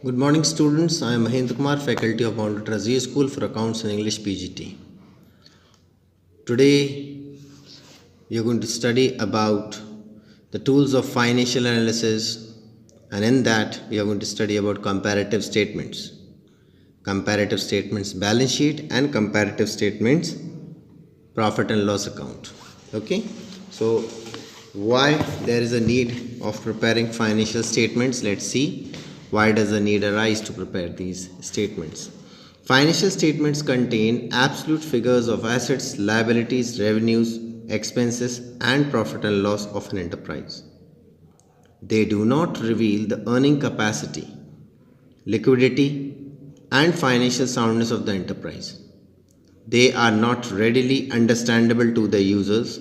Good morning students, I am Mhendra, faculty of Mhendra School for Accounts and English PGT. Today we are going to study about the tools of financial analysis, and in that we are going to study about comparative statements. Comparative statements balance sheet and comparative statements profit and loss account. Okay, so why there is a need of preparing financial statements? Let's see. Why does the need arise to prepare these statements? Financial statements contain absolute figures of assets, liabilities, revenues, expenses, and profit and loss of an enterprise. They do not reveal the earning capacity, liquidity, and financial soundness of the enterprise. They are not readily understandable to the users,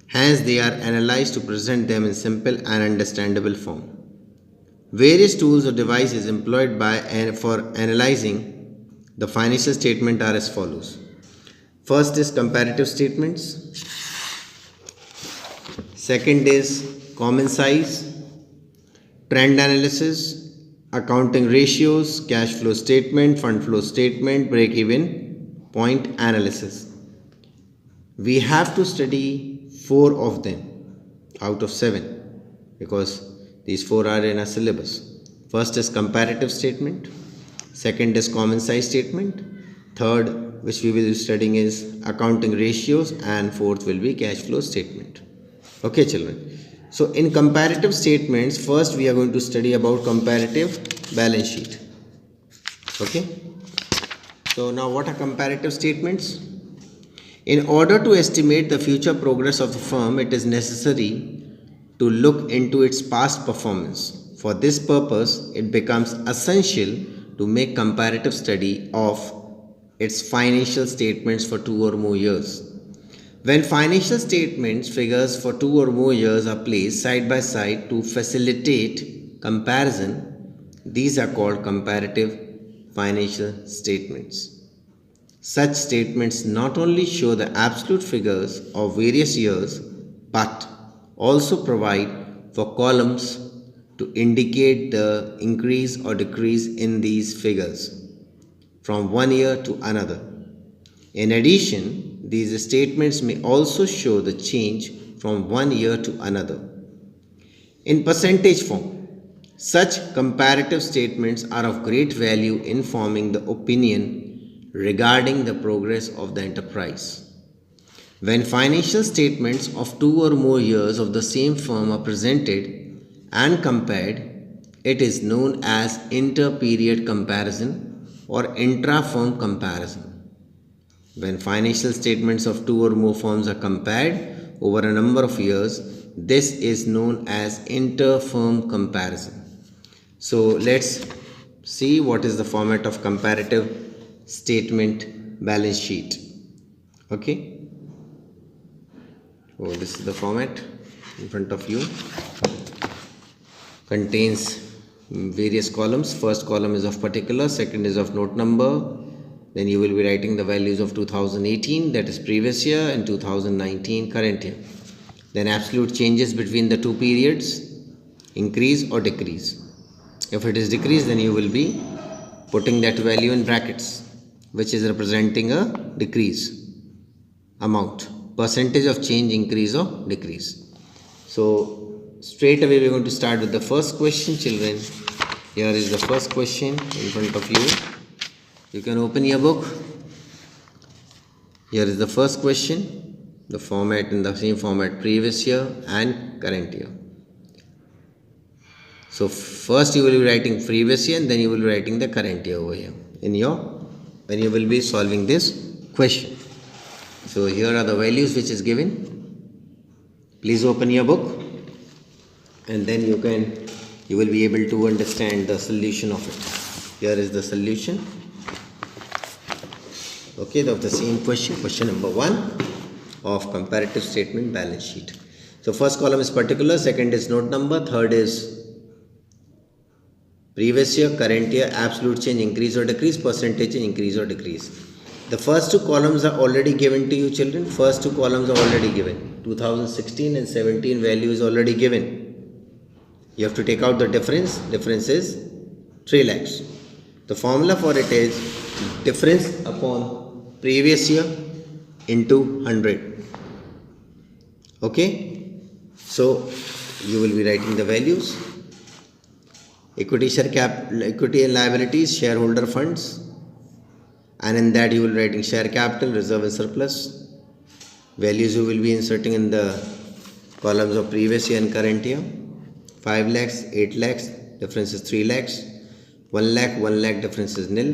hence they are analyzed to present them in simple and understandable form. Various tools or devices employed for analyzing the financial statement are as follows. First is comparative statements. Second is common size, trend analysis, accounting ratios, cash flow statement, fund flow statement, break-even point analysis. We have to study 4 of them out of 7 because these 4 are in a syllabus. First is comparative statement, second is common size statement, third which we will be studying is accounting ratios, and fourth will be cash flow statement. Okay children. So in comparative statements, first we are going to study about comparative balance sheet. Okay. So now what are comparative statements? In order to estimate the future progress of the firm, it is necessary to look into its past performance. For this purpose, it becomes essential to make comparative study of its financial statements for 2 or more years. When financial statements figures for 2 or more years are placed side by side to facilitate comparison, these are called comparative financial statements. Such statements not only show the absolute figures of various years, but also provide for columns to indicate the increase or decrease in these figures from one year to another. In addition, these statements may also show the change from one year to another. In percentage form, such comparative statements are of great value in forming the opinion regarding the progress of the enterprise. When financial statements of 2 or more years of the same firm are presented and compared, it is known as inter-period comparison or intra-firm comparison. When financial statements of 2 or more firms are compared over a number of years, this is known as inter-firm comparison. So let's see what is the format of comparative statement balance sheet. Okay. Oh, this is the format in front of you. Contains various columns. First column is of particular, second is of note number. Then you will be writing the values of 2018, that is previous year, and 2019, current year. Then absolute changes between the two periods, increase or decrease. If it is decrease, then you will be putting that value in brackets, which is representing a decrease amount. Percentage of change, increase or decrease. So straight away we are going to start with the first question, children. Here is the first question in front of you. You can open your book. Here is the first question. The format in the same format, previous year and current year. So first you will be writing previous year and then you will be writing the current year over here when you will be solving this question. So here are the values which is given. Please open your book and then you will be able to understand the solution of it. Here is the solution. Okay, of the same question, question number 1 of comparative statement balance sheet. So first column is particular, second is note number, third is previous year, current year, absolute change, increase or decrease, percentage change, increase or decrease. The first 2 columns are already given to you, children. First 2 columns are already given. 2016 and 17 value is already given. You have to take out the difference. Difference is 3 lakhs. The formula for it is difference upon previous year into 100. Okay, so you will be writing the values. Equity and liabilities, shareholder funds, and in that you will be writing share capital, reserve and surplus. Values you will be inserting in the columns of previous year and current year. 5 lakhs, 8 lakhs, difference is 3 lakhs. 1 lakh, difference is nil.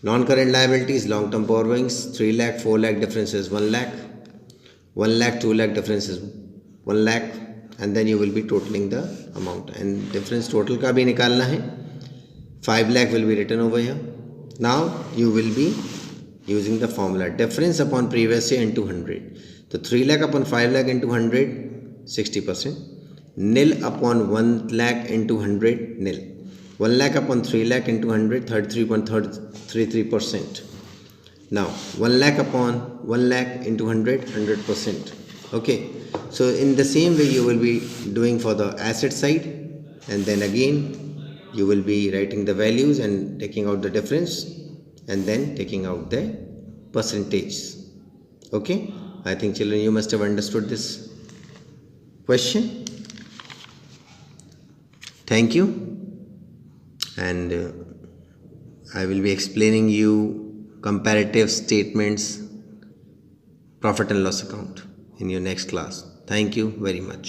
Non-current liabilities, long-term borrowings, 3 lakh, 4 lakh, difference is 1 lakh. 1 lakh, 2 lakh, difference is 1 lakh. And then you will be totaling the amount. And difference total ka bhi nikalna hai. 5 lakh will be written over here. Now you will be using the formula difference upon previous year into 100. So 3 lakh upon 5 lakh into 100, 60%. Nil upon 1 lakh into 100, nil. 1 lakh upon 3 lakh into 100, 33.33%. Now 1 lakh upon 1 lakh into 100, 100%. Okay, so in the same way you will be doing for the asset side, and then again you will be writing the values and taking out the difference and then taking out the percentage. Okay, I think children you must have understood this question. Thank you, and I will be explaining you comparative statements, profit and loss account in your next class. Thank you very much.